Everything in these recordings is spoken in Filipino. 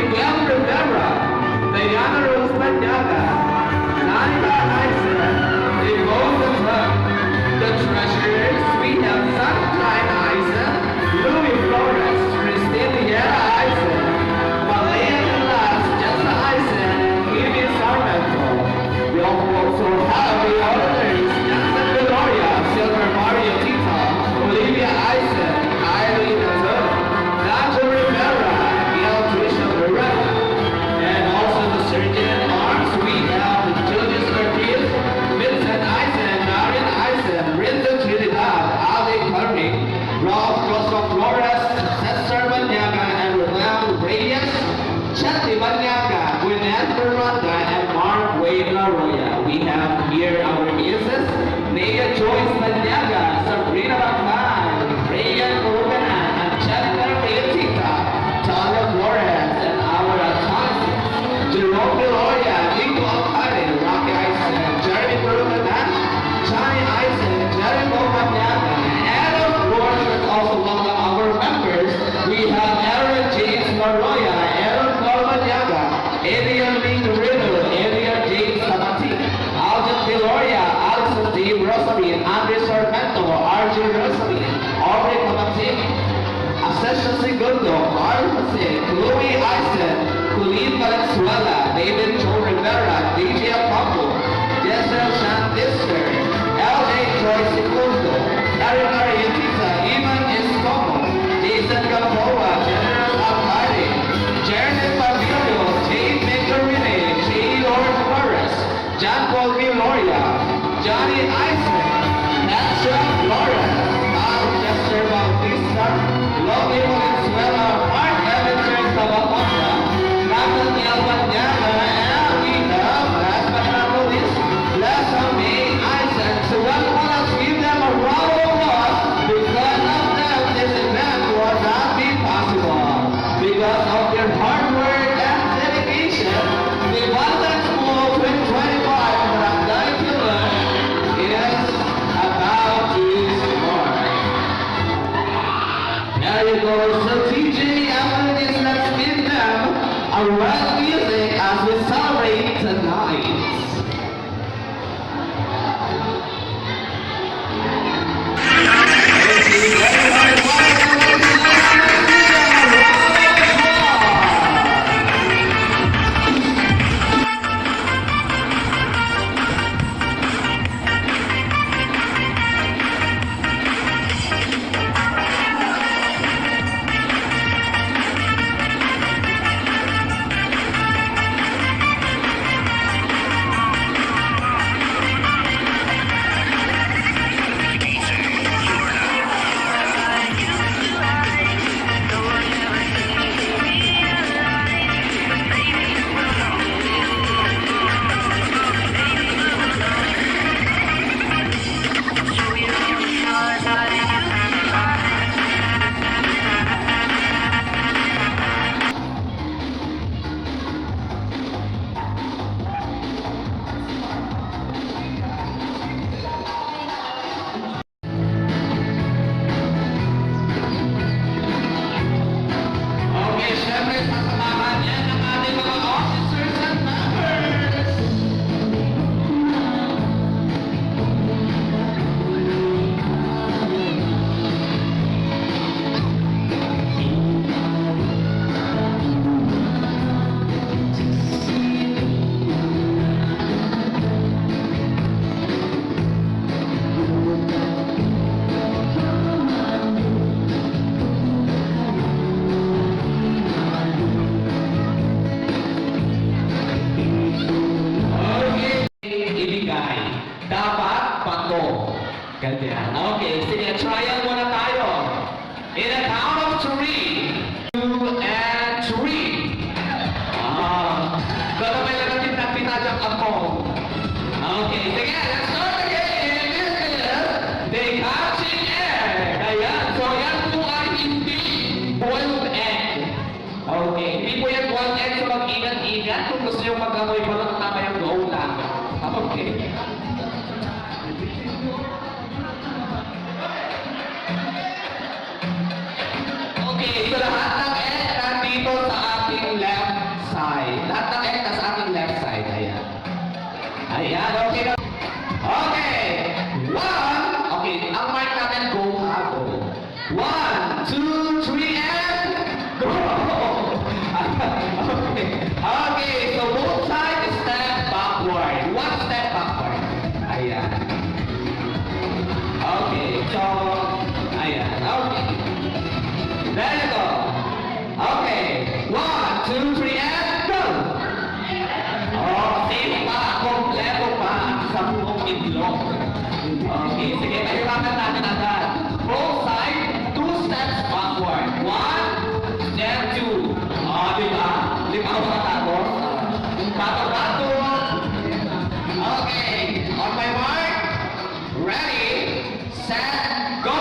Miguel Rivera, Diana Rose Banyaga, Nanda Eisen, Yvonne Club. The treasurers, we have Sunshine Eisen, Louis Flores, Christine Vieira Eisen, Malaya Glass, Jessa Eisen, Amy Sarmento. We also have the auditors, Jansen Gloria, Silver Mario Tita, Olivia Eisen, Eileen Azul, Nacho Rivera, Gail Trisha Loretta, and also the surgeon at arms, we have Julius Martinez, Vincent Eisen, Marian Eisen, Rinda Trinidad, Ali Curry, Rob Roscoe Flores, Cesar Banyaga, and Ronaldo Reyes, Chetty Banyaga, Gwyneth Miranda, and Mark Wade Laroya. We have here our nieces, Nea Joyce Banyaga, Sabrina Bacman, Rayan Urban, and Chetna Reyatita, Talia Flores, and our Atanas, Jerome Deloya, Nico Alcade, Rocky Eisen, Jeremy Perumanan, Johnny Eisen, Jeremy Banyaga, and of course, let's also welcome our members. We have Aaron James Laroya, Aaron Banyaga, Adrian Lee Guerrero, Adrian James Samati, Alden Deloria, Alison Dave Rosary, Andre Sarmento, RJ Rosary, Aubrey Kamatini, Asesha Segundo, Marcos, Chloe Eisen, Colleen Valenzuela, David Joe Rivera, DJ Apollo, Jessel Shandister, LJ Troy Segundo, Aaron Arietita, Ivan Escomo, Jason Gamboa, General Alcade, Jared Fabio, Jade Megarine, J. Lord Flores, John Paul Viloria, Johnny Eisen, Natsha Flores, Al Chester Bautista, Lovely Valenzuela, Mark Evans Tawaponda, Nathaniel Banyaga, and we have, last but not least, Lessa May Eisen. So let us give them a round of applause. Because of them, this event would not be possible. Because of their hard work and dedication, the Boston School 2025 Barangay Killer is about to start. There you go. So TJ, after this, let's give them a round of music as we celebrate tonight. Ganyan. Okay, sige, trial muna tayo. In a count of 3, 2, and 3. Gagawin lang natin na pinajak ako. Okay, sige, let's start again. This is the catching egg. Ayan, so yan po ay hindi boiled egg. Okay, hindi po yan boiled egg, so mag-ingat-ingat kung gusto nyo mag-amoy pa lang tama yung go lang. Okay. Okay, so lahat ng egg nandito sa ating left Bato-bato. Okay, on my mark, ready, set, go!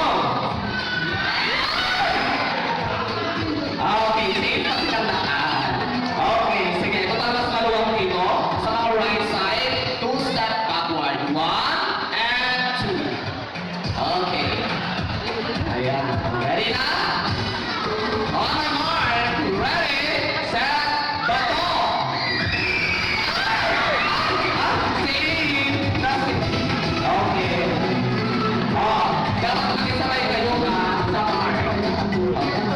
Okay, safe na silang lahat. Okay, sige, ito mas maluwang dito. Sa mga right side, 2 step backward. 1 and 2. Okay. Ayan. Ready na? On my mark, ready, set, bato! Okay. Dapat makisabay kayo sa mark.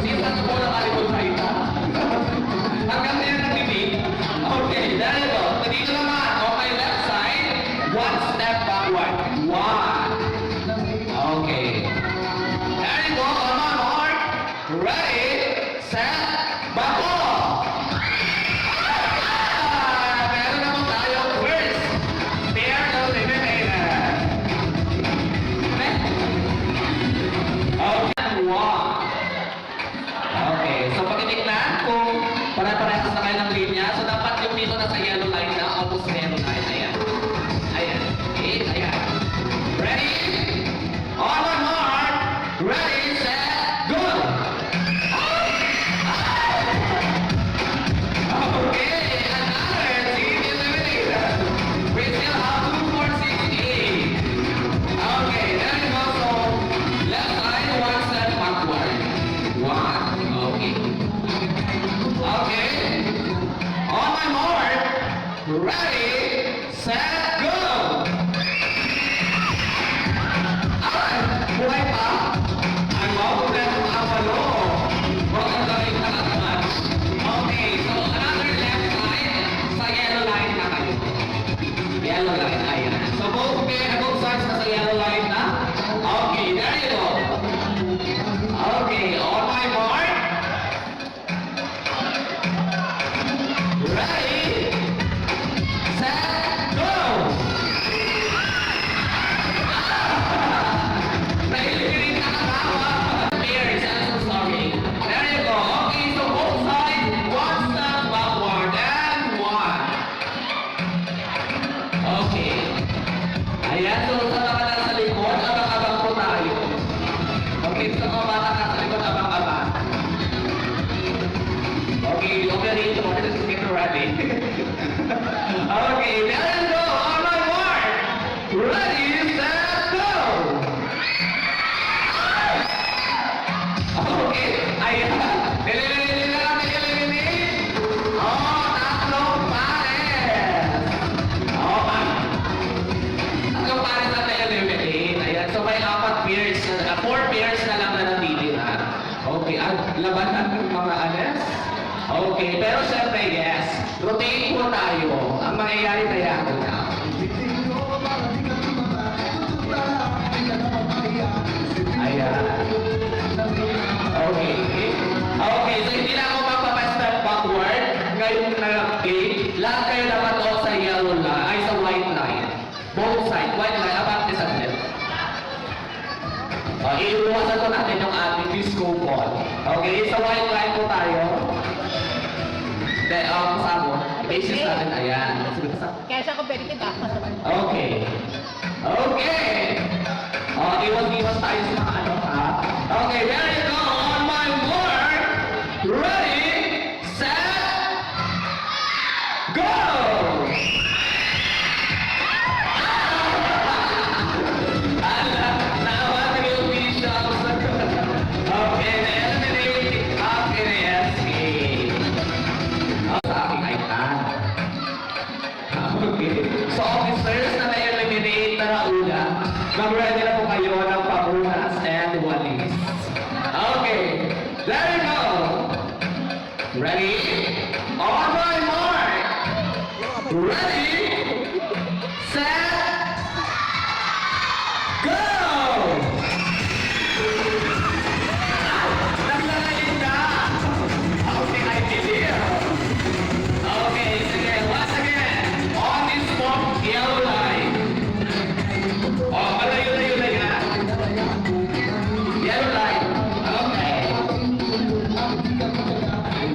Minsan po na kalikod sa ita. Hanggang din ang bibig. Okay, there you go. Dito naman, on my left side, 1 step backward. 1. Okay. There you go, on my mark. Ready, set, bako! Meron naman tayo first. Pair of eliminator. Okay, 1. Okay, so pakitignan kung pare-parehas na kayo ng linya. So dapat yung dito na sa yellow line na, almost yellow line. Ayan. Ayan. Okay, ayan. Ready? On my mark. Ready, set, go! Okay, another team eliminator. We still have 2, 4, 6, 8. Okay, there you go. So, left side, 1 step backward. 1. Okay. Okay. On my mark. Ready, set, go! Ay, buhay pa. Ay, wow, problema pa palo. Maganda rin na naman. Okay, so another left side, sa yellow line na kayo. Yellow line, ayan. So both sides na sa yellow line na. Okay, there you go. Okay, on my mark. Ready, set, go! Nahilipirin na katawa. Pairs, I'm so sorry. There you go. Okay, so both sides, 1 step backward and 1. Okay. Ayan, so sa mga nasa likod, abang-abang po tayo. Okay, sa mga bata nasa likod, abang-abang. Okay, operator, let's get ready. Okay, there you go, on my mark. Ready, set, go! Okay, ayan. Eliminate. Oh, tatlong pares. Okay. Tatlong pares na eliminate. Ayan, so may 4 pairs na lang na natitira. Okay, at labanan ng mga anes. Okay, pero syempre, yes. Rotate po tayo. Ang mangyayari kaya na. Ayan. Okay. Okay, so hindi na ako magpapastep backward. Ngayon na game, lahat kayo dapat o sa yellow line, ay sa white line. Both side, white line, abang this and left. Iiwasan ko natin yung ating disco ball. Okay, sa white line po tayo. Then, kasama, basis natin, ayan. Kaya siya competitive ah. Okay. Okay. Iwas-iwas tayo sa mga ano, ha? Okay, there you go. On my mark. Ready, set, go! Ala, naawatan yung officials. Okay, na-eliminate ang NSK. Sa aking iPad. Okay. So, officers na na-eliminate na nauna, mag-ready na po kayo ng pamunas and walis. Okay. There you go. Ready? On my mark. Ready? Set. Go! Naglalayin na. Okay, I believe. Okay, sige. Once again, on this form, yellow line. Oh, malayo-layo na yan. Yellow line. Okay.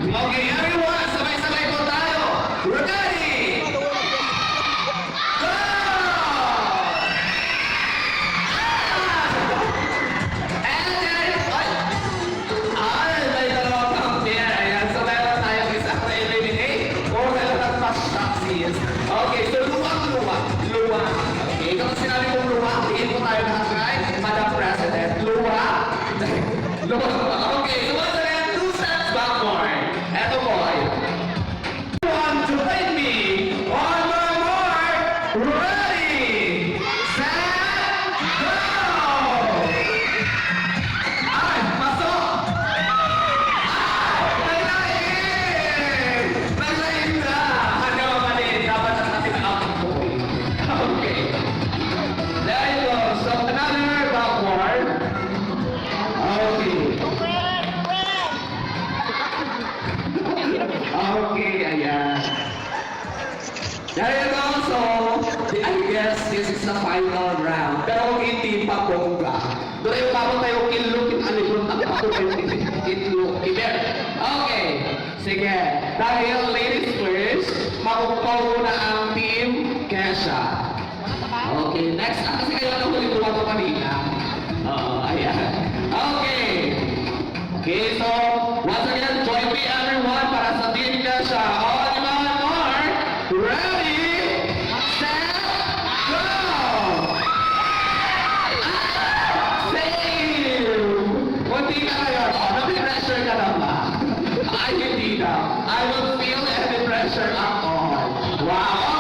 Okay, everyone, sabay-sabay po tayo. Ready? There you go. So, I guess this is the final round. Pero kung hindi pa bongga, doon yung bago tayo kilukin alibon ang ako itlog. Iber. Okay. Sige. Dahil ladies first, makupaw muna ang team Kesha. Okay, next. Kasi kayo na huli ko ako kanina. Oo, ayan. Okay. Okay, so, once again, join me everyone para sa team Kesha. All the more. Ready, set, go! Save! Kunti ka ngayon. Nabi-pressure ka na ba? Ay, hindi na. I will feel any pressure at all. Wow!